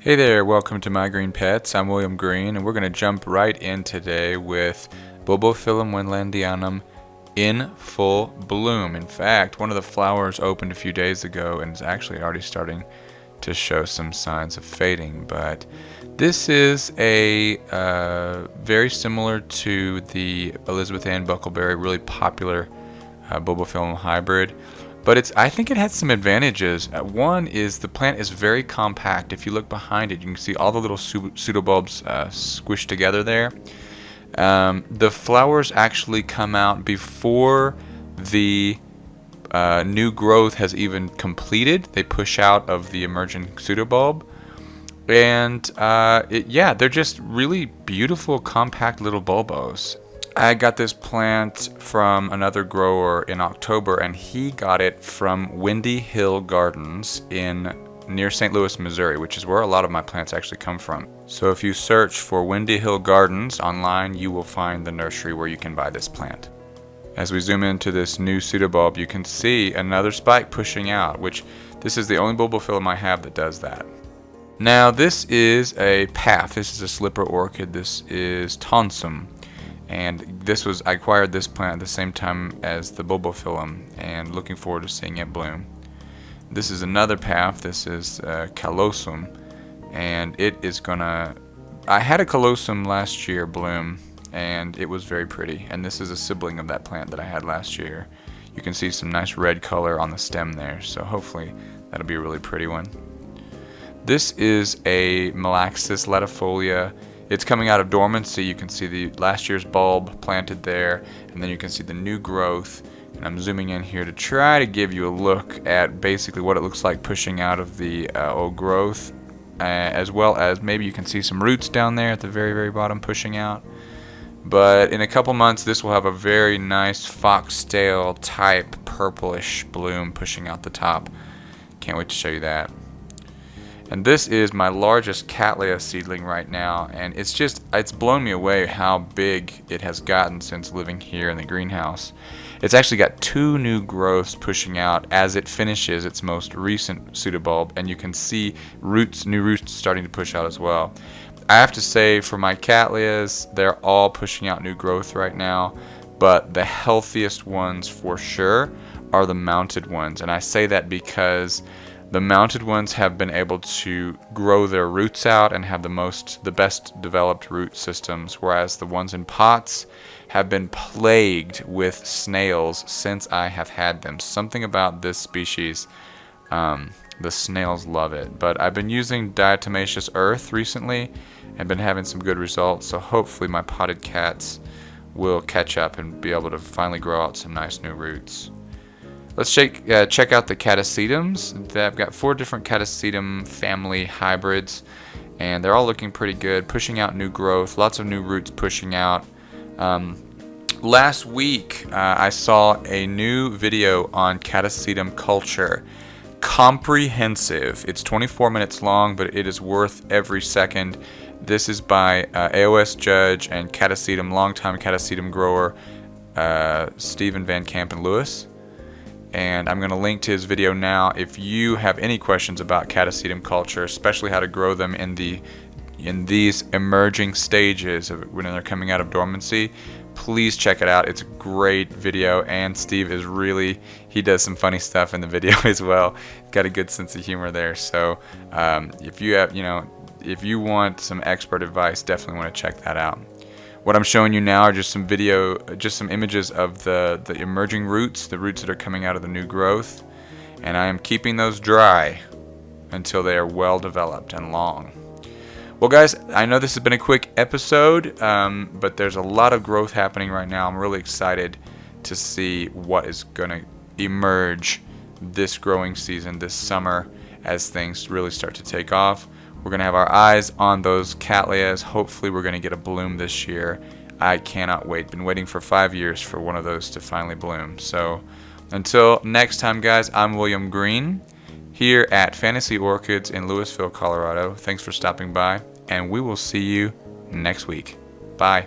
Hey there, welcome to My Green Pets. I'm William Green, and we're going to jump right in today with Bulbo wendlandianum in full bloom. In fact, one of the flowers opened a few days ago and is actually already starting to show some signs of fading. But this is a very similar to the Elizabeth Ann Buckleberry, really popular Bulbo hybrid. But I think it has some advantages. One is the plant is very compact. If you look behind it, you can see all the little pseudobulbs squished together there. The flowers actually come out before the new growth has even completed. They push out of the emerging pseudobulb. And they're just really beautiful, compact little bulbos. I got this plant from another grower in October, and he got it from Windy Hill Gardens near St. Louis, Missouri, which is where a lot of my plants actually come from. So if you search for Windy Hill Gardens online, you will find the nursery where you can buy this plant. As we zoom into this new pseudobulb, you can see another spike pushing out, which this is the only bulbophyllum I have that does that. Now this is a path. This is a slipper orchid. This is tonsum. And I acquired this plant at the same time as the bulbophyllum, and looking forward to seeing it bloom. This is another path. This is callosum, and it is gonna. I had a callosum last year bloom, and it was very pretty. And this is a sibling of that plant that I had last year. You can see some nice red color on the stem there, so hopefully that'll be a really pretty one. This is a Malaxis latifolia. It's coming out of dormancy. You can see the last year's bulb planted there, and then you can see the new growth. And I'm zooming in here to try to give you a look at basically what it looks like pushing out of the old growth, as well as maybe you can see some roots down there at the very, very bottom pushing out. But in a couple months, this will have a very nice foxtail type purplish bloom pushing out the top. Can't wait to show you that. And this is my largest Cattleya seedling right now, and it's blown me away how big it has gotten since living here in the greenhouse. It's actually got 2 new growths pushing out as it finishes its most recent pseudobulb, and you can see new roots starting to push out as well. I have to say, for my Cattleyas, they're all pushing out new growth right now, but the healthiest ones for sure are the mounted ones, and I say that because the mounted ones have been able to grow their roots out and have the best developed root systems, whereas the ones in pots have been plagued with snails since I have had them. Something about this species, the snails love it. But I've been using diatomaceous earth recently and been having some good results, so hopefully my potted cats will catch up and be able to finally grow out some nice new roots. Let's check out the catasetums. I've got 4 different catasetum family hybrids, and they're all looking pretty good, pushing out new growth, lots of new roots pushing out. Last week, I saw a new video on catasetum culture. Comprehensive. It's 24 minutes long, but it is worth every second. This is by AOS judge and longtime catasetum grower Stephen Van Campen Lewis. And I'm going to link to his video now. If you have any questions about catasetum culture, especially how to grow them in these emerging stages when they're coming out of dormancy, please check it out. It's a great video, and Steve he does some funny stuff in the video as well. Got a good sense of humor there. So if you want some expert advice, definitely want to check that out. What I'm showing you now are just some images of the emerging roots, the roots that are coming out of the new growth, and I am keeping those dry until they are well developed and long. Well guys, I know this has been a quick episode, but there's a lot of growth happening right now. I'm really excited to see what is going to emerge this growing season, this summer, as things really start to take off. We're going to have our eyes on those Cattleyas. Hopefully we're going to get a bloom this year. I cannot wait. Been waiting for 5 years for one of those to finally bloom. So until next time, guys, I'm William Green here at Fantasy Orchids in Louisville, Colorado. Thanks for stopping by, and we will see you next week. Bye.